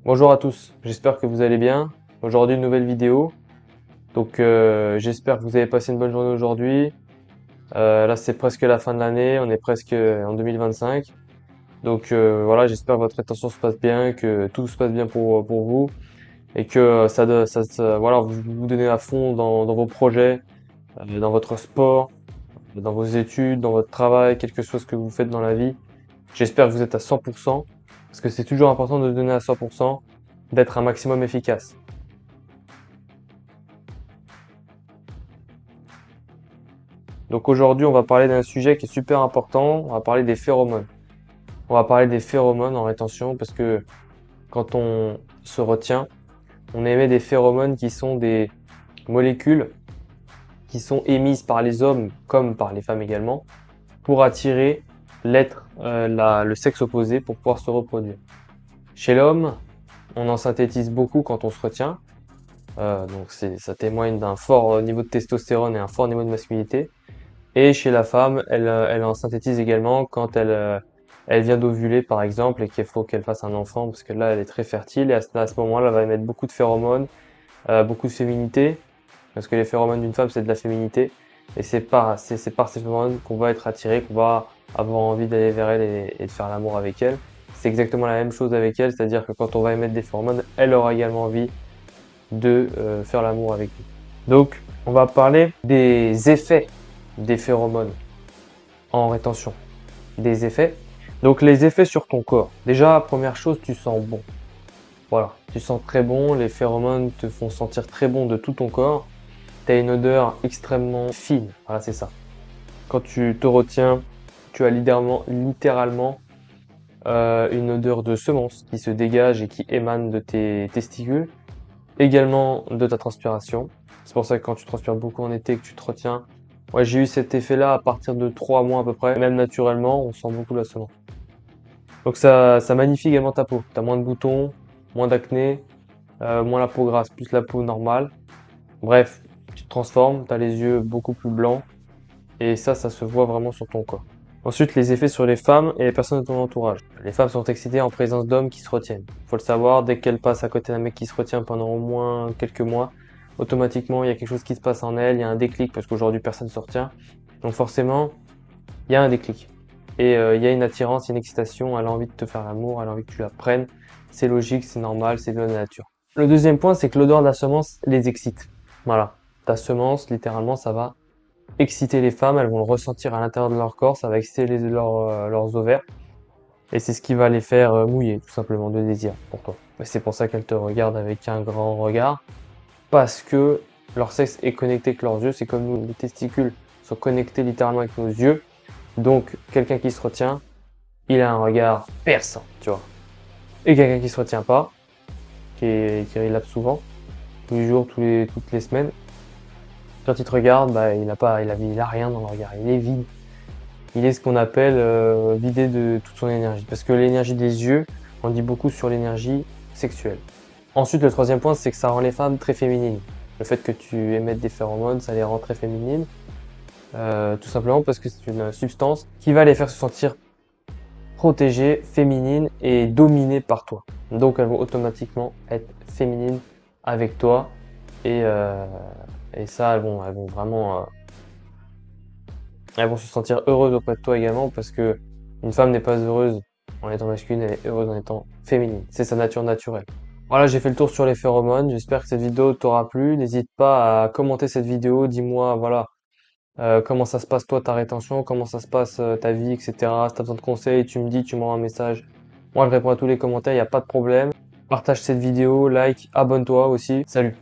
Bonjour à tous, j'espère que vous allez bien. Aujourd'hui, une nouvelle vidéo. J'espère que vous avez passé une bonne journée aujourd'hui. Là, c'est presque la fin de l'année, on est presque en 2025. Voilà, j'espère que votre intention se passe bien, que tout se passe bien pour vous et que voilà, vous vous donnez à fond dans vos projets, dans votre sport, dans vos études, dans votre travail, quelque chose que vous faites dans la vie. J'espère que vous êtes à 100% parce que c'est toujours important de se donner à 100%, d'être un maximum efficace. Donc aujourd'hui, on va parler d'un sujet qui est super important. On va parler des phéromones. On va parler des phéromones en rétention parce que quand on se retient, on émet des phéromones qui sont des molécules qui sont émises par les hommes comme par les femmes également pour attirer le sexe opposé pour pouvoir se reproduire. Chez l'homme, on en synthétise beaucoup quand on se retient. Ça témoigne d'un fort niveau de testostérone et un fort niveau de masculinité. Et chez la femme, elle en synthétise également quand elle vient d'ovuler par exemple et qu'il faut qu'elle fasse un enfant parce que là elle est très fertile et à ce moment-là elle va émettre beaucoup de phéromones, beaucoup de féminité parce que les phéromones d'une femme c'est de la féminité et c'est par ces phéromones qu'on va être attiré, qu'on va avoir envie d'aller vers elle et de faire l'amour avec elle. C'est exactement la même chose avec elle, c'est-à-dire que quand on va émettre des phéromones, elle aura également envie de faire l'amour avec nous. Donc on va parler des effets des phéromones en rétention. Des effets. Donc les effets sur ton corps. Déjà, première chose, tu sens bon. Voilà, tu sens très bon, les phéromones te font sentir très bon de tout ton corps. Tu as une odeur extrêmement fine. Voilà, c'est ça. Quand tu te retiens, tu as littéralement une odeur de semence qui se dégage et qui émane de tes testicules. Également de ta transpiration. C'est pour ça que quand tu transpires beaucoup en été, que tu te retiens, ouais, j'ai eu cet effet-là à partir de 3 mois à peu près. Même naturellement, on sent beaucoup la semence. Donc ça magnifie également ta peau. Tu as moins de boutons, moins d'acné, moins la peau grasse, plus la peau normale. Bref, tu te transformes, tu as les yeux beaucoup plus blancs. Et ça se voit vraiment sur ton corps. Ensuite, les effets sur les femmes et les personnes de ton entourage. Les femmes sont excitées en présence d'hommes qui se retiennent. Faut le savoir, dès qu'elles passent à côté d'un mec qui se retient pendant au moins quelques mois, automatiquement, il y a quelque chose qui se passe en elle, il y a un déclic parce qu'aujourd'hui personne ne se retient. Donc forcément, il y a un déclic. Et il y a une attirance, une excitation, elle a envie de te faire l'amour, elle a envie que tu la prennes. C'est logique, c'est normal, c'est de la nature. Le deuxième point, c'est que l'odeur de la semence les excite. Voilà. Ta semence, littéralement, ça va exciter les femmes, elles vont le ressentir à l'intérieur de leur corps, ça va exciter leurs ovaires. Et c'est ce qui va les faire mouiller, tout simplement, de désir pour toi. Et c'est pour ça qu'elles te regardent avec un grand regard, parce que leur sexe est connecté avec leurs yeux, c'est comme nous, les testicules sont connectés littéralement avec nos yeux. Donc, quelqu'un qui se retient, il a un regard perçant, tu vois. Et quelqu'un qui se retient pas, qui relapse souvent, tous les jours, toutes les semaines, quand il te regarde, bah, il a rien dans le regard, il est vide. Il est ce qu'on appelle vidé de toute son énergie. Parce que l'énergie des yeux, on dit beaucoup sur l'énergie sexuelle. Ensuite, le troisième point, c'est que ça rend les femmes très féminines. Le fait que tu émettes des phéromones, ça les rend très féminines. Tout simplement parce que c'est une substance qui va les faire se sentir protégées, féminines et dominées par toi. Donc elles vont automatiquement être féminines avec toi. Et, euh, et ça, elles vont se sentir heureuses auprès de toi également parce que une femme n'est pas heureuse en étant masculine, elle est heureuse en étant féminine. C'est sa nature naturelle. Voilà, j'ai fait le tour sur les phéromones. J'espère que cette vidéo t'aura plu. N'hésite pas à commenter cette vidéo. Dis-moi, voilà, comment ça se passe toi ta rétention, comment ça se passe ta vie, etc. Si t'as besoin de conseils, tu me dis, tu m'envoies un message. Moi, je réponds à tous les commentaires, il n'y a pas de problème. Partage cette vidéo, like, abonne-toi aussi. Salut!